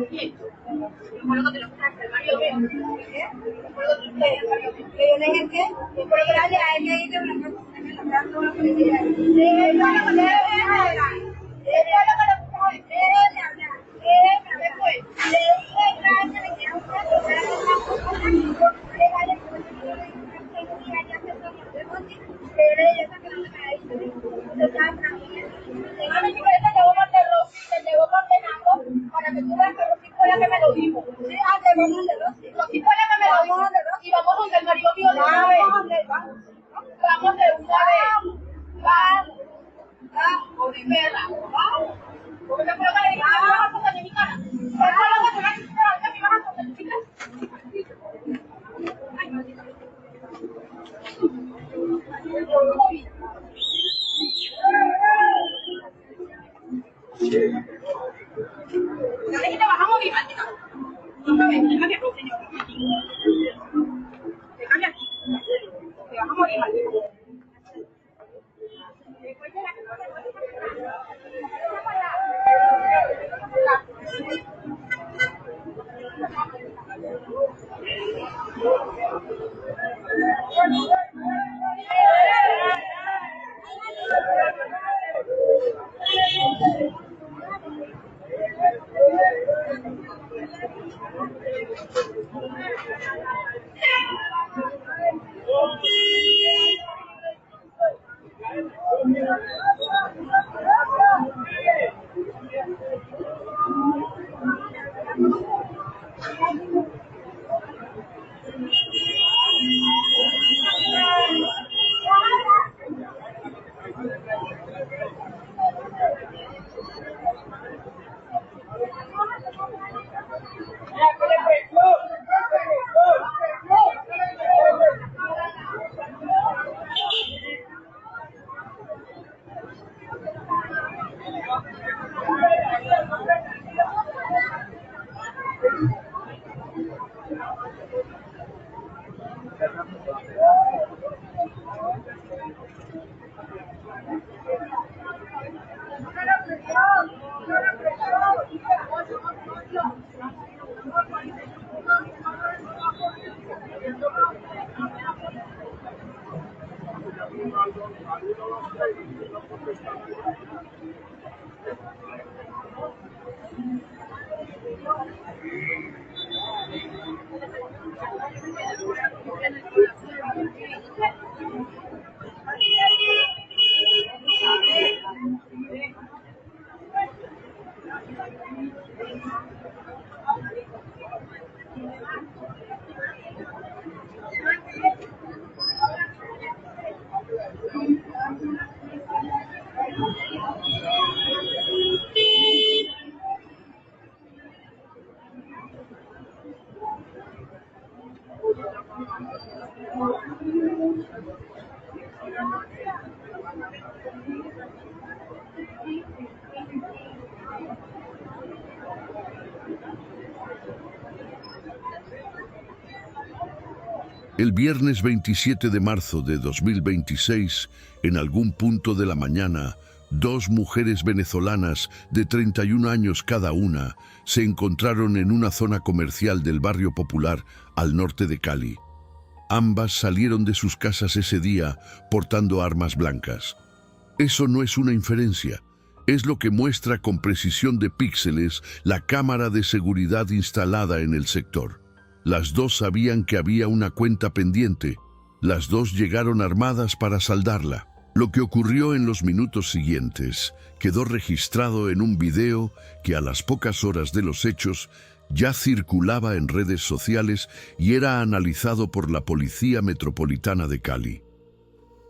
Sí. Recuerdo que te lo saca el Mario B. Recuerdo que el Mario B. ¿Que yo dejé qué? Pero gracias a él me dice una cosa que me está dando una felicidad. Déjame hablar. Para que tú veas que Rosy fue la que me lo dijo. Sí, te vamos donde Rosy. Rosy fue la que me lo dijo. Y vamos donde el marido mío de una vez. Vamos de una vez. Vamos. Vamos, mi perra. Vamos. Porque te puedo que le digas que me vas a poner en mi cara. ¿Te acuerdas que te vas a poner que me vas a poner, chicas? Ay, maldita. No le bajamos mi maldita. No me ves, déjame que señor. Déjame aquí. Te vas a morir, maldita. El viernes 27 de marzo de 2026, en algún punto de la mañana, dos mujeres venezolanas de 31 años cada una se encontraron en una zona comercial del barrio popular al norte de Cali. Ambas salieron de sus casas ese día portando armas blancas. Eso no es una inferencia, es lo que muestra con precisión de píxeles la cámara de seguridad instalada en el sector. Las dos sabían que había una cuenta pendiente. Las dos llegaron armadas para saldarla. Lo que ocurrió en los minutos siguientes quedó registrado en un video que a las pocas horas de los hechos ya circulaba en redes sociales y era analizado por la Policía Metropolitana de Cali.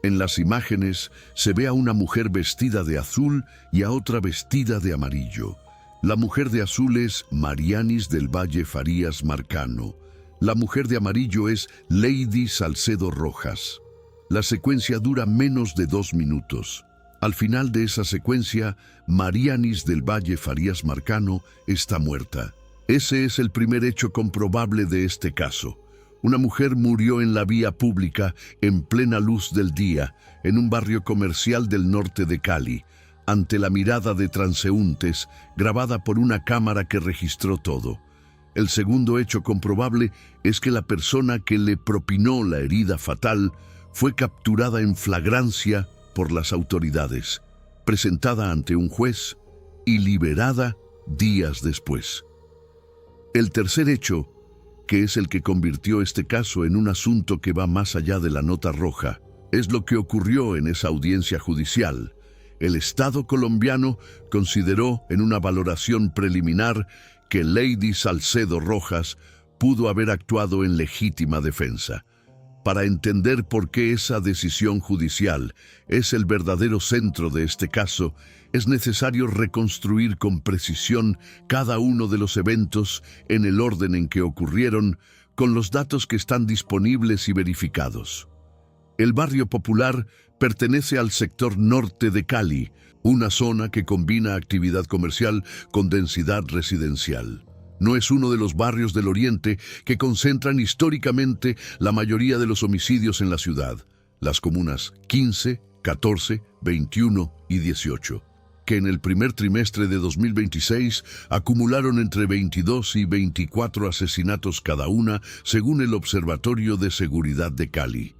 En las imágenes se ve a una mujer vestida de azul y a otra vestida de amarillo. La mujer de azul es Marianis del Valle Farías Marcano. La mujer de amarillo es Lady Salcedo Rojas. La secuencia dura menos de 2 minutos. Al final de esa secuencia, Marianis del Valle Farías Marcano está muerta. Ese es el primer hecho comprobable de este caso. Una mujer murió en la vía pública en plena luz del día, en un barrio comercial del norte de Cali. ante la mirada de transeúntes, grabada por una cámara que registró todo. El segundo hecho comprobable es que la persona que le propinó la herida fatal fue capturada en flagrancia por las autoridades, presentada ante un juez y liberada días después. El tercer hecho, que es el que convirtió este caso en un asunto que va más allá de la nota roja, es lo que ocurrió en esa audiencia judicial. El Estado colombiano consideró en una valoración preliminar que Lady Salcedo Rojas pudo haber actuado en legítima defensa. Para entender por qué esa decisión judicial es el verdadero centro de este caso, es necesario reconstruir con precisión cada uno de los eventos en el orden en que ocurrieron, con los datos que están disponibles y verificados. El barrio popular pertenece al sector norte de Cali, una zona que combina actividad comercial con densidad residencial. No es uno de los barrios del oriente que concentran históricamente la mayoría de los homicidios en la ciudad, las comunas 15, 14, 21 y 18, que en el primer trimestre de 2026 acumularon entre 22 y 24 asesinatos cada una, según el Observatorio de Seguridad de Cali.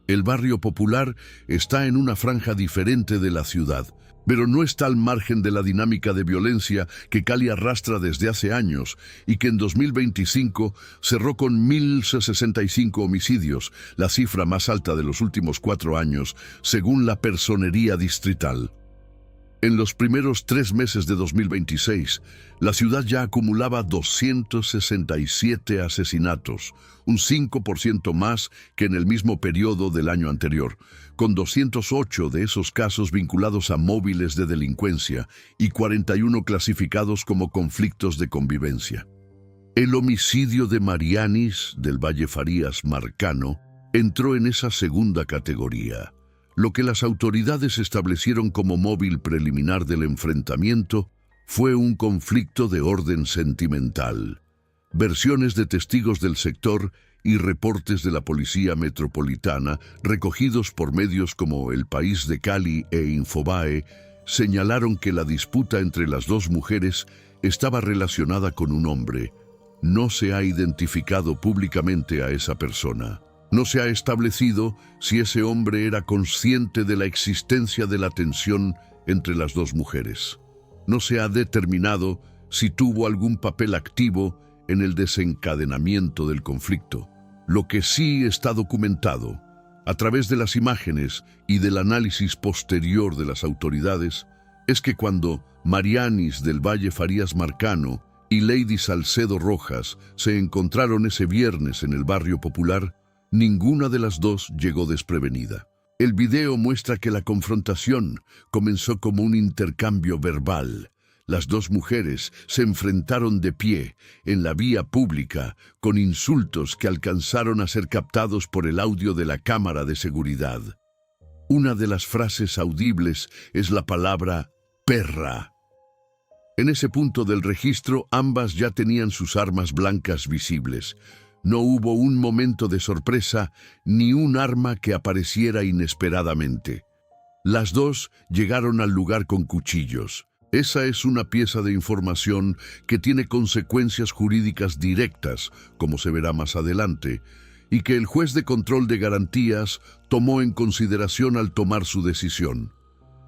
El barrio popular está en una franja diferente de la ciudad, pero no está al margen de la dinámica de violencia que Cali arrastra desde hace años y que en 2025 cerró con 1.065 homicidios, la cifra más alta de los últimos 4 años, según la Personería Distrital. En los primeros 3 meses de 2026, la ciudad ya acumulaba 267 asesinatos, un 5% más que en el mismo periodo del año anterior, con 208 de esos casos vinculados a móviles de delincuencia y 41 clasificados como conflictos de convivencia. El homicidio de Marianis del Valle Farías Marcano entró en esa segunda categoría. Lo que las autoridades establecieron como móvil preliminar del enfrentamiento fue un conflicto de orden sentimental. Versiones de testigos del sector y reportes de la Policía Metropolitana, recogidos por medios como El País de Cali e Infobae, señalaron que la disputa entre las dos mujeres estaba relacionada con un hombre. No se ha identificado públicamente a esa persona. No se ha establecido si ese hombre era consciente de la existencia de la tensión entre las dos mujeres. No se ha determinado si tuvo algún papel activo en el desencadenamiento del conflicto. Lo que sí está documentado, a través de las imágenes y del análisis posterior de las autoridades, es que cuando Marianis del Valle Farías Marcano y Lady Salcedo Rojas se encontraron ese viernes en el barrio popular, ninguna de las dos llegó desprevenida. El video muestra que la confrontación comenzó como un intercambio verbal. Las dos mujeres se enfrentaron de pie en la vía pública con insultos que alcanzaron a ser captados por el audio de la cámara de seguridad. Una de las frases audibles es la palabra perra. En ese punto del registro, ambas ya tenían sus armas blancas visibles. No hubo un momento de sorpresa ni un arma que apareciera inesperadamente. Las dos llegaron al lugar con cuchillos. Esa es una pieza de información que tiene consecuencias jurídicas directas, como se verá más adelante, y que el juez de control de garantías tomó en consideración al tomar su decisión.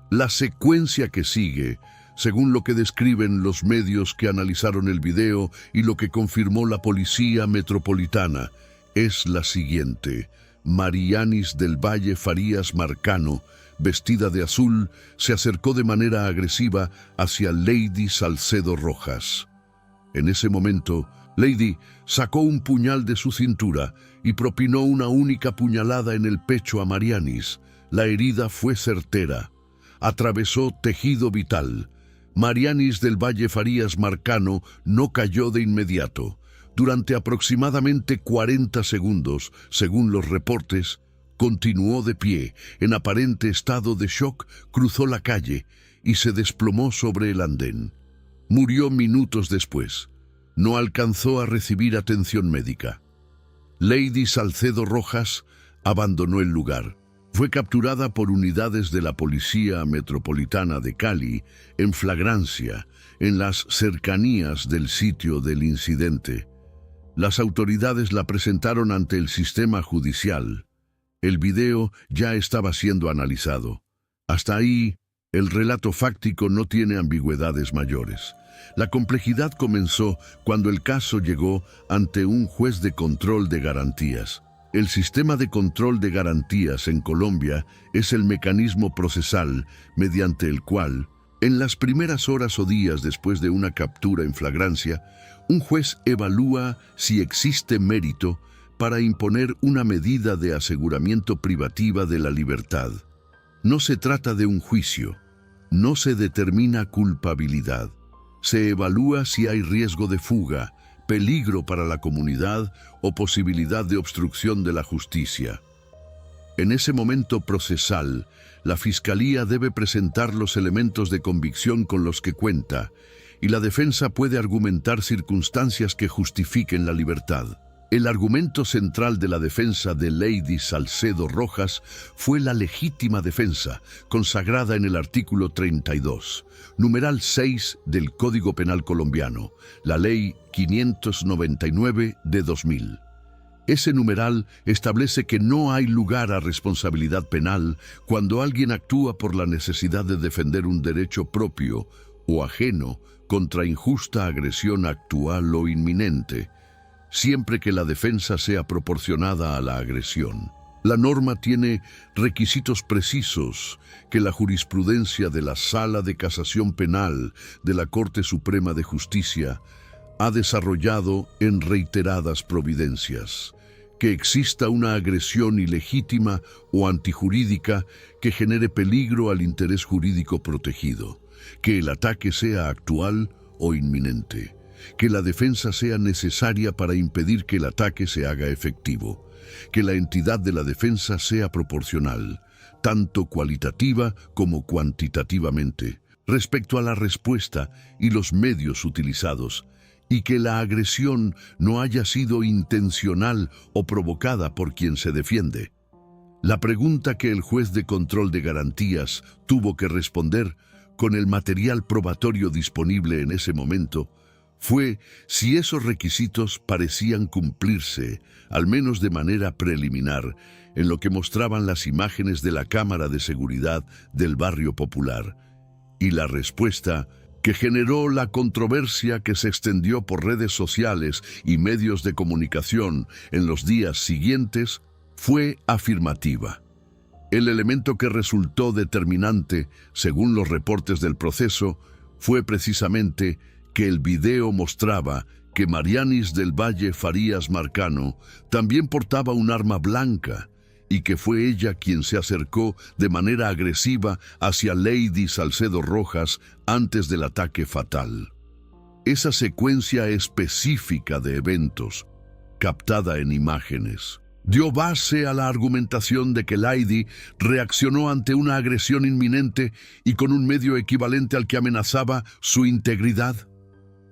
La secuencia que sigue, según lo que describen los medios que analizaron el video y lo que confirmó la Policía Metropolitana, es la siguiente. Marianis del Valle Farías Marcano, vestida de azul, se acercó de manera agresiva hacia Lady Salcedo Rojas. En ese momento, Lady sacó un puñal de su cintura y propinó una única puñalada en el pecho a Marianis. La herida fue certera. Atravesó tejido vital. Marianis del Valle Farías Marcano no cayó de inmediato. Durante aproximadamente 40 segundos, según los reportes, continuó de pie, en aparente estado de shock, cruzó la calle y se desplomó sobre el andén. Murió minutos después. No alcanzó a recibir atención médica. Lady Salcedo Rojas abandonó el lugar. Fue capturada por unidades de la Policía Metropolitana de Cali en flagrancia, en las cercanías del sitio del incidente. Las autoridades la presentaron ante el sistema judicial. El video ya estaba siendo analizado. Hasta ahí, el relato fáctico no tiene ambigüedades mayores. La complejidad comenzó cuando el caso llegó ante un juez de control de garantías. El sistema de control de garantías en Colombia es el mecanismo procesal mediante el cual, en las primeras horas o días después de una captura en flagrancia, un juez evalúa si existe mérito para imponer una medida de aseguramiento privativa de la libertad. No se trata de un juicio, no se determina culpabilidad. Se evalúa si hay riesgo de fuga, peligro para la comunidad o posibilidad de obstrucción de la justicia. En ese momento procesal, la Fiscalía debe presentar los elementos de convicción con los que cuenta, y la defensa puede argumentar circunstancias que justifiquen la libertad. El argumento central de la defensa de Lady Salcedo Rojas fue la legítima defensa, consagrada en el artículo 32, numeral 6 del Código Penal colombiano, la Ley 599 de 2000. Ese numeral establece que no hay lugar a responsabilidad penal cuando alguien actúa por la necesidad de defender un derecho propio o ajeno contra injusta agresión actual o inminente, siempre que la defensa sea proporcionada a la agresión. La norma tiene requisitos precisos que la jurisprudencia de la Sala de Casación Penal de la Corte Suprema de Justicia ha desarrollado en reiteradas providencias. Que exista una agresión ilegítima o antijurídica que genere peligro al interés jurídico protegido, que el ataque sea actual o inminente, que la defensa sea necesaria para impedir que el ataque se haga efectivo, que la entidad de la defensa sea proporcional, tanto cualitativa como cuantitativamente, respecto a la respuesta y los medios utilizados, y que la agresión no haya sido intencional o provocada por quien se defiende. La pregunta que el juez de control de garantías tuvo que responder, con el material probatorio disponible en ese momento, fue si esos requisitos parecían cumplirse, al menos de manera preliminar, en lo que mostraban las imágenes de la cámara de seguridad del barrio popular. Y la respuesta, que generó la controversia que se extendió por redes sociales y medios de comunicación en los días siguientes, fue afirmativa. El elemento que resultó determinante, según los reportes del proceso, fue precisamente que el video mostraba que Marianis del Valle Farías Marcano también portaba un arma blanca y que fue ella quien se acercó de manera agresiva hacia Lady Salcedo Rojas antes del ataque fatal. Esa secuencia específica de eventos, captada en imágenes, dio base a la argumentación de que Lady reaccionó ante una agresión inminente y con un medio equivalente al que amenazaba su integridad.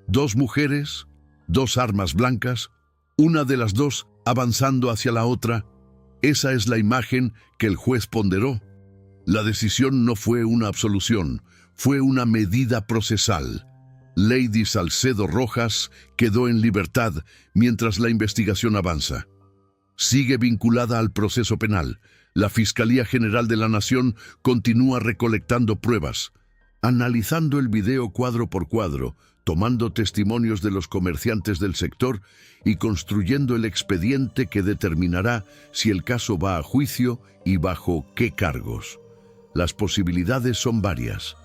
Dos mujeres, dos armas blancas, una de las dos avanzando hacia la otra. Esa es la imagen que el juez ponderó. La decisión no fue una absolución, fue una medida procesal. Lady Salcedo Rojas quedó en libertad mientras la investigación avanza. Sigue vinculada al proceso penal. La Fiscalía General de la Nación continúa recolectando pruebas, analizando el video cuadro por cuadro, tomando testimonios de los comerciantes del sector y construyendo el expediente que determinará si el caso va a juicio y bajo qué cargos. Las posibilidades son varias.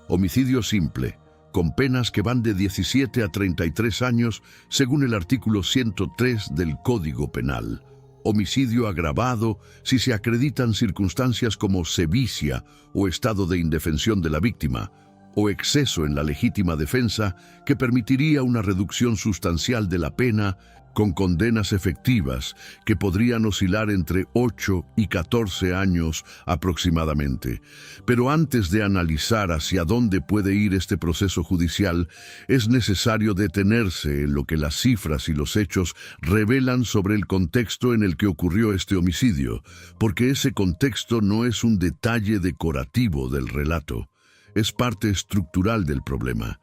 Homicidio simple, con penas que van de 17 a 33 años según el artículo 103 del Código Penal. Homicidio agravado si se acreditan circunstancias como sevicia o estado de indefensión de la víctima, o exceso en la legítima defensa que permitiría una reducción sustancial de la pena con condenas efectivas que podrían oscilar entre 8 y 14 años aproximadamente. Pero antes de analizar hacia dónde puede ir este proceso judicial, es necesario detenerse en lo que las cifras y los hechos revelan sobre el contexto en el que ocurrió este homicidio, porque ese contexto no es un detalle decorativo del relato, es parte estructural del problema.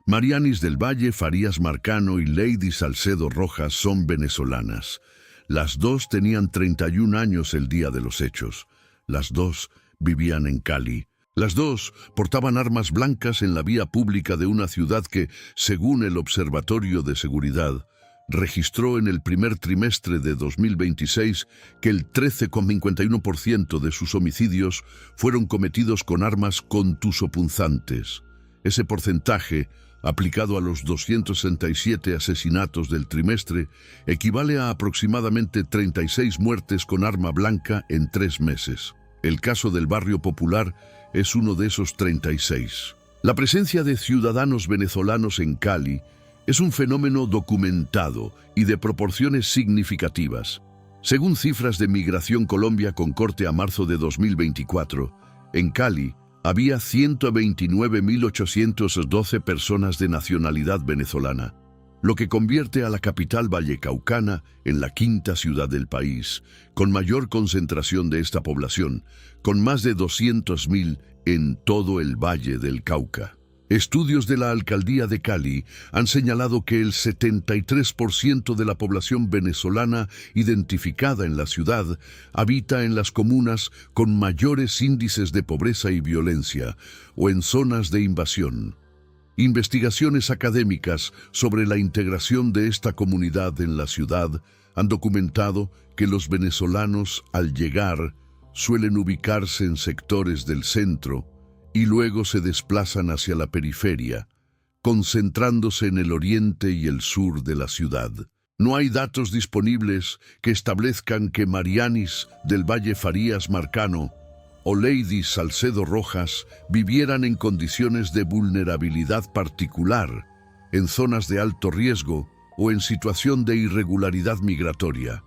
Marianis del Valle Farías Marcano y Lady Salcedo Rojas son venezolanas. Las dos tenían 31 años el día de los hechos. Las dos vivían en Cali. Las dos portaban armas blancas en la vía pública de una ciudad que, según el Observatorio de Seguridad, registró en el primer trimestre de 2026 que el 13,51% de sus homicidios fueron cometidos con armas contusopunzantes. Ese porcentaje, aplicado a los 267 asesinatos del trimestre, equivale a aproximadamente 36 muertes con arma blanca en 3 meses. El caso del Barrio Popular es uno de esos 36. La presencia de ciudadanos venezolanos en Cali es un fenómeno documentado y de proporciones significativas. Según cifras de Migración Colombia con corte a marzo de 2024, en Cali había 129.812 personas de nacionalidad venezolana, lo que convierte a la capital vallecaucana en la quinta ciudad del país, con mayor concentración de esta población, con más de 200.000 en todo el Valle del Cauca. Estudios de la Alcaldía de Cali han señalado que el 73% de la población venezolana identificada en la ciudad habita en las comunas con mayores índices de pobreza y violencia o en zonas de invasión. Investigaciones académicas sobre la integración de esta comunidad en la ciudad han documentado que los venezolanos, al llegar, suelen ubicarse en sectores del centro y luego se desplazan hacia la periferia, concentrándose en el oriente y el sur de la ciudad. No hay datos disponibles que establezcan que Marianis del Valle Farías Marcano o Lady Salcedo Rojas vivieran en condiciones de vulnerabilidad particular, en zonas de alto riesgo o en situación de irregularidad migratoria.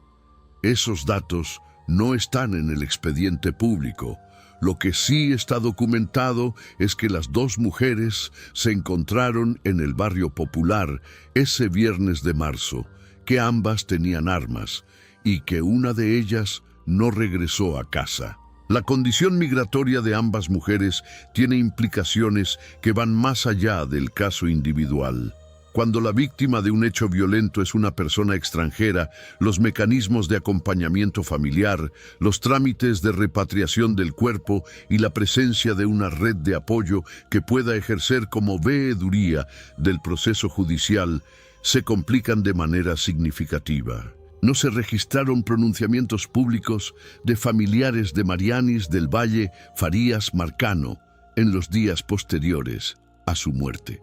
Esos datos no están en el expediente público. Lo que sí está documentado es que las dos mujeres se encontraron en el Barrio Popular ese viernes de marzo, que ambas tenían armas y que una de ellas no regresó a casa. La condición migratoria de ambas mujeres tiene implicaciones que van más allá del caso individual. Cuando la víctima de un hecho violento es una persona extranjera, los mecanismos de acompañamiento familiar, los trámites de repatriación del cuerpo y la presencia de una red de apoyo que pueda ejercer como veeduría del proceso judicial se complican de manera significativa. No se registraron pronunciamientos públicos de familiares de Marianis del Valle Farías Marcano en los días posteriores a su muerte.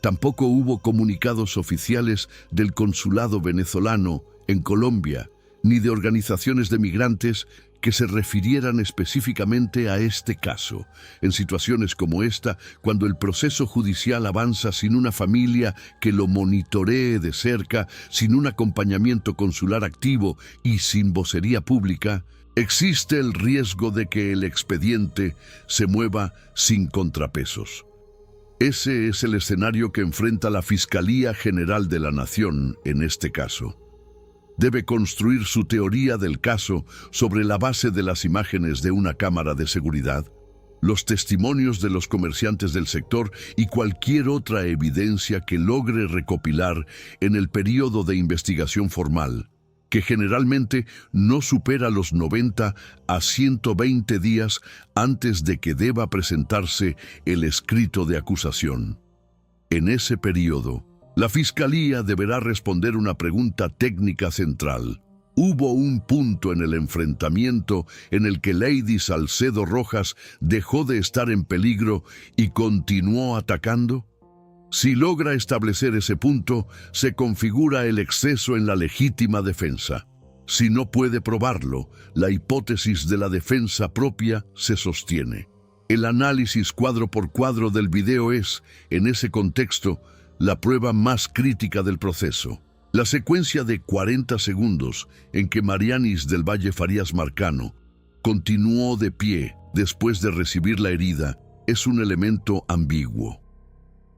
Tampoco hubo comunicados oficiales del consulado venezolano en Colombia, ni de organizaciones de migrantes que se refirieran específicamente a este caso. En situaciones como esta, cuando el proceso judicial avanza sin una familia que lo monitoree de cerca, sin un acompañamiento consular activo y sin vocería pública, existe el riesgo de que el expediente se mueva sin contrapesos. Ese es el escenario que enfrenta la Fiscalía General de la Nación en este caso. Debe construir su teoría del caso sobre la base de las imágenes de una cámara de seguridad, los testimonios de los comerciantes del sector y cualquier otra evidencia que logre recopilar en el periodo de investigación formal, que generalmente no supera los 90 a 120 días antes de que deba presentarse el escrito de acusación. En ese periodo, la Fiscalía deberá responder una pregunta técnica central. ¿Hubo un punto en el enfrentamiento en el que Lady Salcedo Rojas dejó de estar en peligro y continuó atacando? Si logra establecer ese punto, se configura el exceso en la legítima defensa. Si no puede probarlo, la hipótesis de la defensa propia se sostiene. El análisis cuadro por cuadro del video es, en ese contexto, la prueba más crítica del proceso. La secuencia de 40 segundos en que Marianis del Valle Farías Marcano continuó de pie después de recibir la herida es un elemento ambiguo.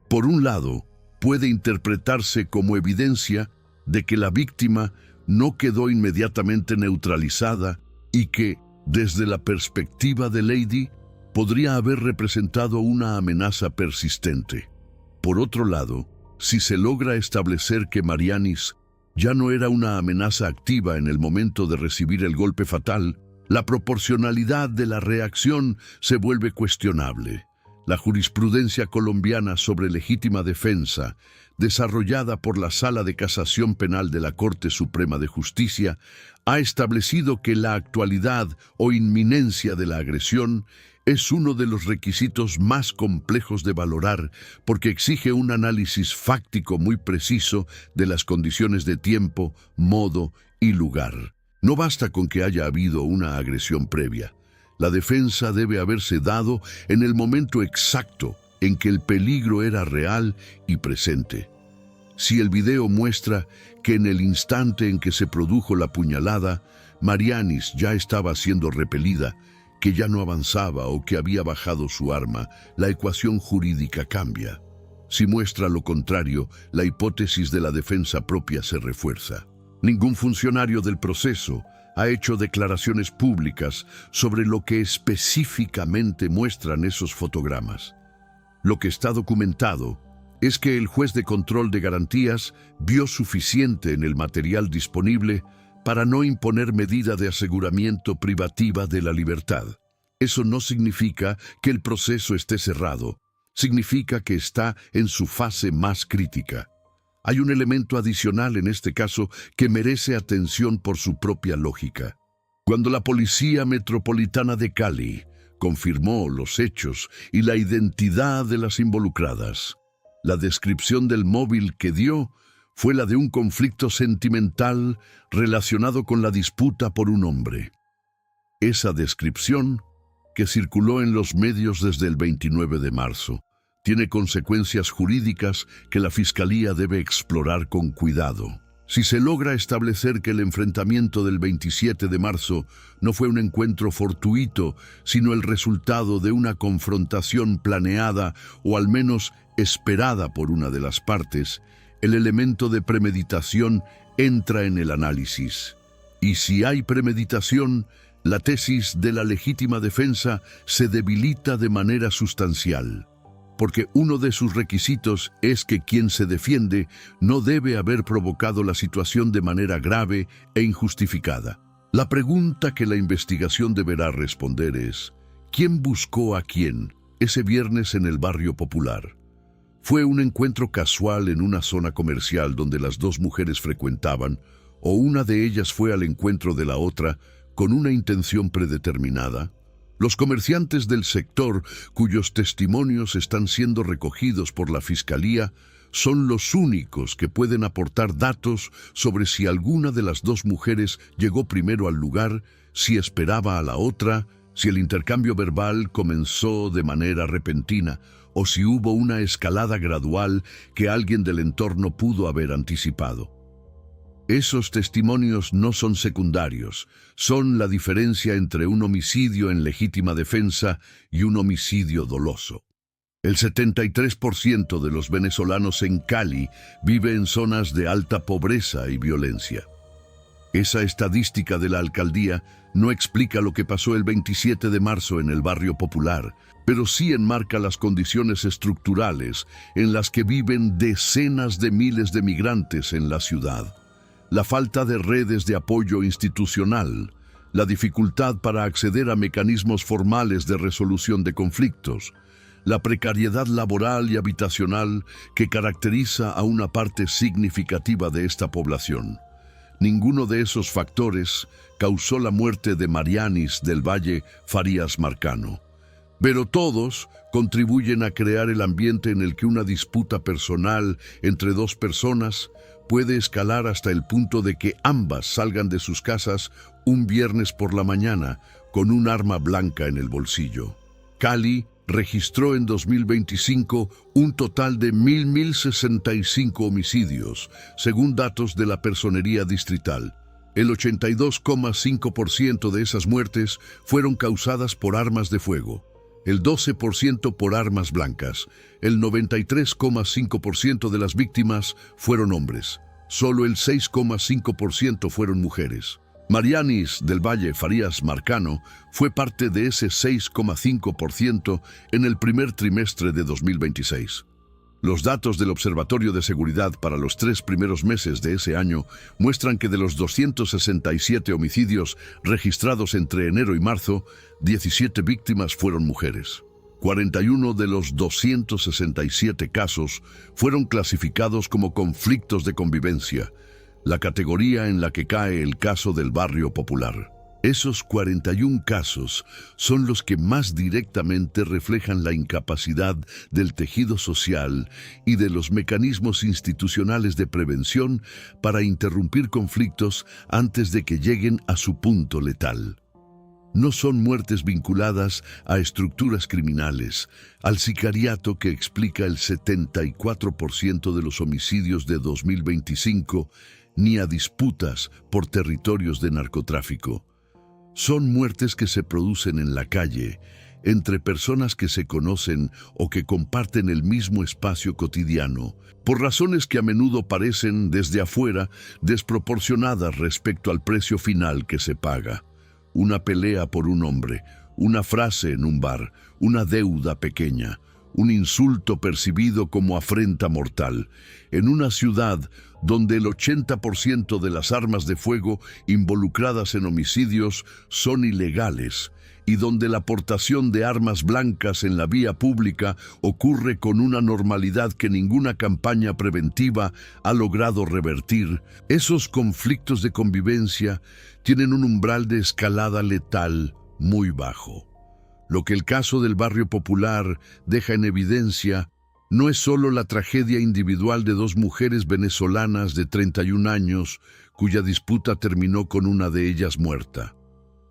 Por un lado, puede interpretarse como evidencia de que la víctima no quedó inmediatamente neutralizada y que, desde la perspectiva de Lady, podría haber representado una amenaza persistente. Por otro lado, si se logra establecer que Marianis ya no era una amenaza activa en el momento de recibir el golpe fatal, la proporcionalidad de la reacción se vuelve cuestionable. La jurisprudencia colombiana sobre legítima defensa, desarrollada por la Sala de Casación Penal de la Corte Suprema de Justicia, ha establecido que la actualidad o inminencia de la agresión es uno de los requisitos más complejos de valorar porque exige un análisis fáctico muy preciso de las condiciones de tiempo, modo y lugar. No basta con que haya habido una agresión previa. La defensa debe haberse dado en el momento exacto en que el peligro era real y presente. Si el video muestra que en el instante en que se produjo la puñalada, Marianis ya estaba siendo repelida, que ya no avanzaba o que había bajado su arma, la ecuación jurídica cambia. Si muestra lo contrario, la hipótesis de la defensa propia se refuerza. Ningún funcionario del proceso ha hecho declaraciones públicas sobre lo que específicamente muestran esos fotogramas. Lo que está documentado es que el juez de control de garantías vio suficiente en el material disponible para no imponer medida de aseguramiento privativa de la libertad. Eso no significa que el proceso esté cerrado, significa que está en su fase más crítica. Hay un elemento adicional en este caso que merece atención por su propia lógica. Cuando la Policía Metropolitana de Cali confirmó los hechos y la identidad de las involucradas, la descripción del móvil que dio fue la de un conflicto sentimental relacionado con la disputa por un hombre. Esa descripción, que circuló en los medios desde el 29 de marzo, tiene consecuencias jurídicas que la Fiscalía debe explorar con cuidado. Si se logra establecer que el enfrentamiento del 27 de marzo no fue un encuentro fortuito, sino el resultado de una confrontación planeada o al menos esperada por una de las partes, el elemento de premeditación entra en el análisis. Y si hay premeditación, la tesis de la legítima defensa se debilita de manera sustancial, porque uno de sus requisitos es que quien se defiende no debe haber provocado la situación de manera grave e injustificada. La pregunta que la investigación deberá responder es: ¿quién buscó a quién ese viernes en el barrio popular? ¿Fue un encuentro casual en una zona comercial donde las dos mujeres frecuentaban, o una de ellas fue al encuentro de la otra con una intención predeterminada? Los comerciantes del sector, cuyos testimonios están siendo recogidos por la Fiscalía, son los únicos que pueden aportar datos sobre si alguna de las dos mujeres llegó primero al lugar, si esperaba a la otra, si el intercambio verbal comenzó de manera repentina o si hubo una escalada gradual que alguien del entorno pudo haber anticipado. Esos testimonios no son secundarios, son la diferencia entre un homicidio en legítima defensa y un homicidio doloso. El 73% de los venezolanos en Cali vive en zonas de alta pobreza y violencia. Esa estadística de la alcaldía no explica lo que pasó el 27 de marzo en el barrio popular, pero sí enmarca las condiciones estructurales en las que viven decenas de miles de migrantes en la ciudad. La falta de redes de apoyo institucional, la dificultad para acceder a mecanismos formales de resolución de conflictos, la precariedad laboral y habitacional que caracteriza a una parte significativa de esta población. Ninguno de esos factores causó la muerte de Marianis del Valle Farías Marcano, pero todos contribuyen a crear el ambiente en el que una disputa personal entre dos personas puede escalar hasta el punto de que ambas salgan de sus casas un viernes por la mañana con un arma blanca en el bolsillo. Cali registró en 2025 un total de 1.065 homicidios, según datos de la Personería Distrital. El 82,5% de esas muertes fueron causadas por armas de fuego, el 12% por armas blancas, el 93,5% de las víctimas fueron hombres, solo el 6,5% fueron mujeres. Marianis del Valle Farías Marcano fue parte de ese 6,5% en el primer trimestre de 2026. Los datos del Observatorio de Seguridad para los 3 primeros meses de ese año muestran que de los 267 homicidios registrados entre enero y marzo, 17 víctimas fueron mujeres. 41 de los 267 casos fueron clasificados como conflictos de convivencia, la categoría en la que cae el caso del barrio popular. Esos 41 casos son los que más directamente reflejan la incapacidad del tejido social y de los mecanismos institucionales de prevención para interrumpir conflictos antes de que lleguen a su punto letal. No son muertes vinculadas a estructuras criminales, al sicariato que explica el 74% de los homicidios de 2025, ni a disputas por territorios de narcotráfico. Son muertes que se producen en la calle, entre personas que se conocen o que comparten el mismo espacio cotidiano, por razones que a menudo parecen, desde afuera, desproporcionadas respecto al precio final que se paga. Una pelea por un hombre, una frase en un bar, una deuda pequeña, un insulto percibido como afrenta mortal, en una ciudad donde el 80% de las armas de fuego involucradas en homicidios son ilegales y donde la portación de armas blancas en la vía pública ocurre con una normalidad que ninguna campaña preventiva ha logrado revertir, esos conflictos de convivencia tienen un umbral de escalada letal muy bajo. Lo que el caso del barrio popular deja en evidencia no es solo la tragedia individual de 2 mujeres venezolanas de 31 años, cuya disputa terminó con una de ellas muerta.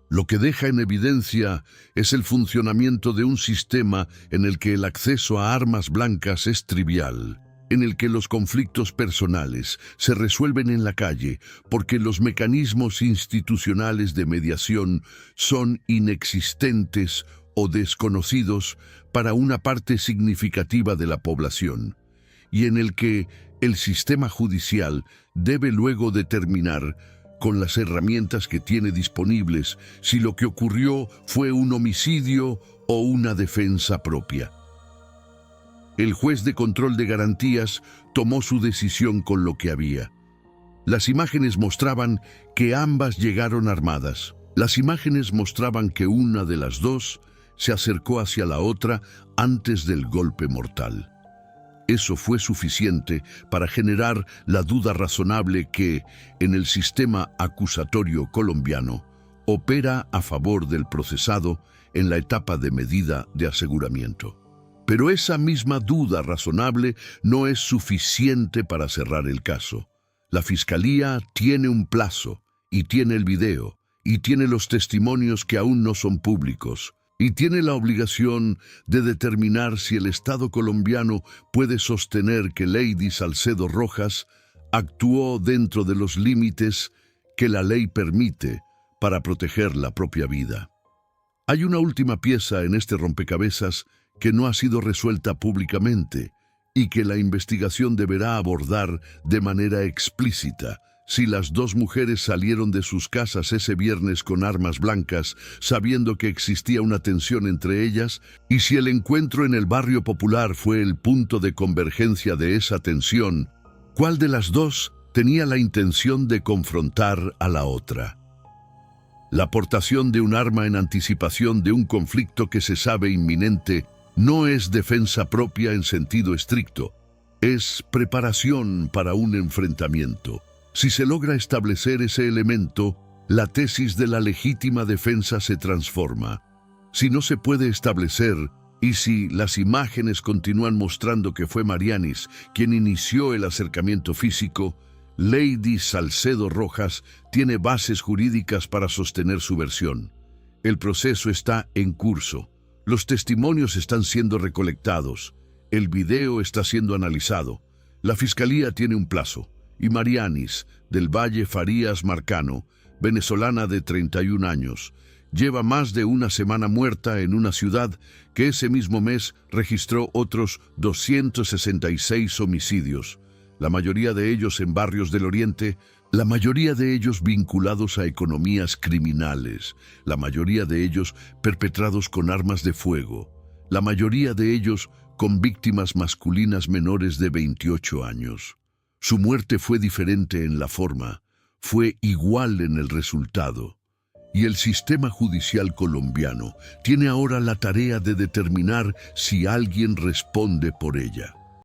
Lo que deja en evidencia es el funcionamiento de un sistema en el que el acceso a armas blancas es trivial, en el que los conflictos personales se resuelven en la calle porque los mecanismos institucionales de mediación son inexistentes o desconocidos para una parte significativa de la población, y en el que el sistema judicial debe luego determinar, con las herramientas que tiene disponibles, si lo que ocurrió fue un homicidio o una defensa propia. El juez de control de garantías tomó su decisión con lo que había. Las imágenes mostraban que ambas llegaron armadas. Las imágenes mostraban que una de las dos se acercó hacia la otra antes del golpe mortal. Eso fue suficiente para generar la duda razonable que, en el sistema acusatorio colombiano, opera a favor del procesado en la etapa de medida de aseguramiento. Pero esa misma duda razonable no es suficiente para cerrar el caso. La Fiscalía tiene un plazo, y tiene el video, y tiene los testimonios que aún no son públicos, y tiene la obligación de determinar si el Estado colombiano puede sostener que Lady Salcedo Rojas actuó dentro de los límites que la ley permite para proteger la propia vida. Hay una última pieza en este rompecabezas que no ha sido resuelta públicamente y que la investigación deberá abordar de manera explícita. Si las 2 mujeres salieron de sus casas ese viernes con armas blancas, sabiendo que existía una tensión entre ellas, y si el encuentro en el barrio popular fue el punto de convergencia de esa tensión, ¿cuál de las 2 tenía la intención de confrontar a la otra? La aportación de un arma en anticipación de un conflicto que se sabe inminente no es defensa propia en sentido estricto, es preparación para un enfrentamiento. Si se logra establecer ese elemento, la tesis de la legítima defensa se transforma. Si no se puede establecer, y si las imágenes continúan mostrando que fue Marianis quien inició el acercamiento físico, Lady Salcedo Rojas tiene bases jurídicas para sostener su versión. El proceso está en curso. Los testimonios están siendo recolectados. El video está siendo analizado. La fiscalía tiene un plazo. Y Marianis, del Valle Farías Marcano, venezolana de 31 años, lleva más de una semana muerta en una ciudad que ese mismo mes registró otros 266 homicidios, la mayoría de ellos en barrios del Oriente, la mayoría de ellos vinculados a economías criminales, la mayoría de ellos perpetrados con armas de fuego, la mayoría de ellos con víctimas masculinas menores de 28 años. Su muerte fue diferente en la forma, fue igual en el resultado. Y el sistema judicial colombiano tiene ahora la tarea de determinar si alguien responde por ella.